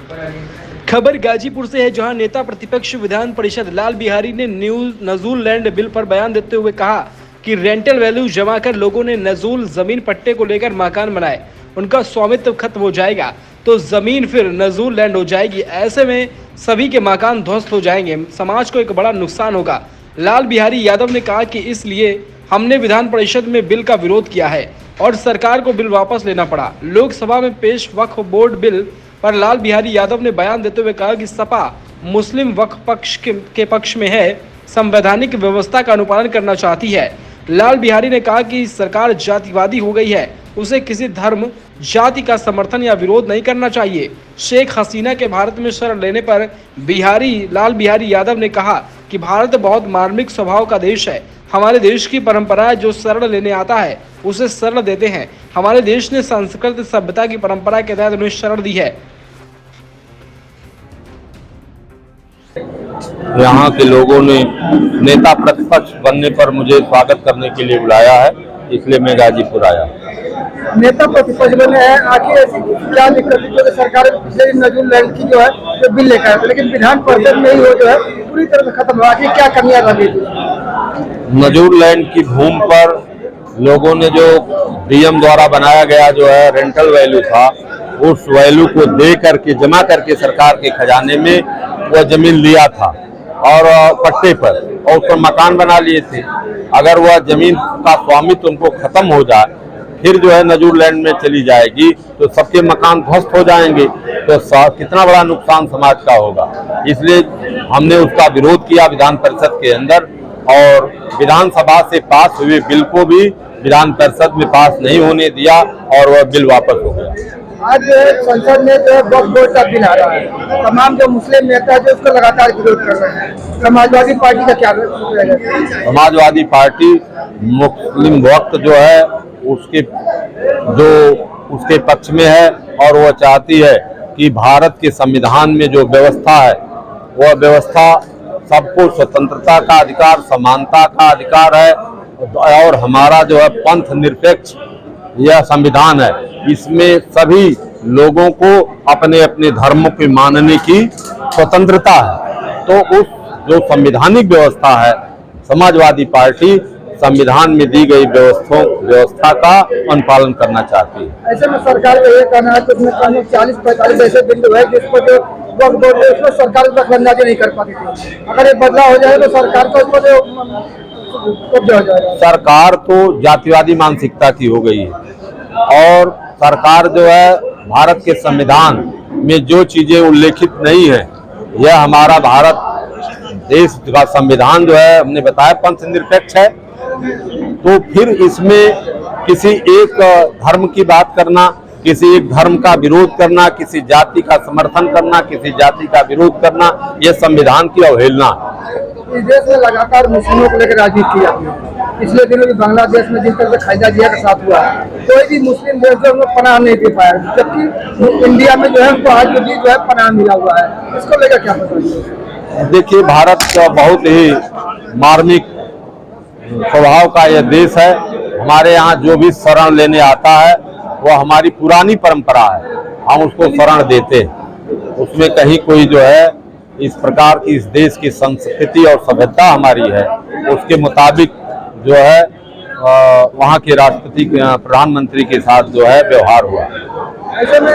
खबर गाजीपुर से है, जहां नेता प्रतिपक्ष विधान परिषद लाल बिहारी ने नजूल लैंड बिल पर बयान देते हुए कहा कि रेंटल वैल्यू जमा कर लोगों ने नजूल जमीन पट्टे को लेकर मकान बनाए, उनका स्वामित्व खत्म हो जाएगा तो जमीन फिर नजूल लैंड हो जाएगी। ऐसे में सभी के मकान ध्वस्त हो जाएंगे, समाज को एक बड़ा नुकसान होगा। लाल बिहारी यादव ने कहा कि इसलिए हमने विधान परिषद में बिल का विरोध किया है और सरकार को बिल वापस लेना पड़ा। लोकसभा में पेश वक्फ बोर्ड बिल पर लाल बिहारी यादव ने बयान देते हुए कहा कि सपा मुस्लिम वक्फ पक्ष के पक्ष में है, संवैधानिक व्यवस्था का अनुपालन करना चाहती है। लाल बिहारी ने कहा कि सरकार जातिवादी हो गई है, उसे किसी धर्म जाति का समर्थन या विरोध नहीं करना चाहिए। शेख हसीना के भारत में शरण लेने पर लाल बिहारी यादव ने कहा कि भारत बहुत मार्मिक स्वभाव का देश है। हमारे देश की परंपरा है, जो शरण लेने आता है उसे शरण देते हैं। हमारे देश ने संस्कृत सभ्यता की परंपरा के तहत उन्हें शरण दी है। यहाँ के लोगों ने नेता प्रतिपक्ष बनने पर मुझे स्वागत करने के लिए बुलाया है, इसलिए मैं गाजीपुर आया। नेता प्रतिपक्ष बने हैं, आखिर ऐसी क्या दिक्कत है जो सरकार पिछले नजूल लैंड की जो है तो बिल लेकर आए, लेकिन विधान परिषद में ही वो जो है पूरी तरह से खत्म हुआ। आखिर क्या कमियां था? नजूल लैंड की भूमि पर लोगों ने जो डीएम द्वारा बनाया गया जो है रेंटल वैल्यू था, उस वैल्यू को दे करके जमा करके सरकार के खजाने में वह जमीन लिया था और पट्टे पर, और उस पर मकान बना लिए थे। अगर वह जमीन का स्वामित्व उनको खत्म हो जाए, फिर जो है नजूल लैंड में चली जाएगी तो सबके मकान ध्वस्त हो जाएंगे, तो कितना बड़ा नुकसान समाज का होगा। इसलिए हमने उसका विरोध किया विधान परिषद के अंदर, और विधानसभा से पास हुए बिल को भी विधान परिषद में पास नहीं होने दिया और वह बिल वापस हो गया। आज संसद में जो वक्फ बोर्ड का बिल आ रहा है, तमाम जो मुस्लिम नेता जो उसको लगातार विरोध कर रहे हैं, समाजवादी पार्टी का क्या रहेगा? समाजवादी पार्टी मुस्लिम वक्फ जो है उसके पक्ष में है, और वह चाहती है कि भारत के संविधान में जो व्यवस्था है वह व्यवस्था सबको स्वतंत्रता का अधिकार, समानता का अधिकार है, और हमारा जो है पंथ निरपेक्ष यह संविधान है, इसमें सभी लोगों को अपने अपने धर्मों के मानने की स्वतंत्रता है। तो उस जो संवैधानिक व्यवस्था है, समाजवादी पार्टी संविधान में दी गई व्यवस्था का अनुपालन करना चाहती है। ऐसे में सरकार का ये कहना है कि उसमें 40-45 ऐसे बिंदु है जिस पर जो वक्फ बोर्ड है उसमें सरकार दखलंदाजी नहीं कर पाती थी। अगर ये बदलाव हो जाए तो सरकार का उस पर कब्जा हो जाएगा। सरकार तो जातिवादी मानसिकता की हो गई है, और सरकार जो है भारत के संविधान में जो चीजें उल्लेखित नहीं है, यह हमारा भारत देश का संविधान जो है हमने बताया पंथ निरपेक्ष है, तो फिर इसमें किसी एक धर्म की बात करना, किसी एक धर्म का विरोध करना, किसी जाति का समर्थन करना, किसी जाति का विरोध करना, यह संविधान की अवहेलना है। इस देश में लगातार मुस्लिमों को लेकर राजनीति की जाती है। पिछले दिनों भी बांग्लादेश में जिस तरह से खालिदा जिया के साथ हुआ, कोई भी मुस्लिम देश जो उनको पनाह नहीं दे पाया, जबकि इंडिया में जो है उनको आज भी जो है पनाह मिला हुआ है। इसको लेकर क्या पता? देखिए, भारत का बहुत ही मार्मिक स्वभाव का यह देश है। हमारे यहाँ जो भी शरण लेने आता है वह हमारी पुरानी परंपरा है, हम उसको शरण देते हैं। उसमें कहीं कोई जो है इस प्रकार की इस देश की संस्कृति और सभ्यता हमारी है, उसके मुताबिक जो है वहाँ के राष्ट्रपति प्रधानमंत्री के साथ जो है व्यवहार हुआ। ऐसे में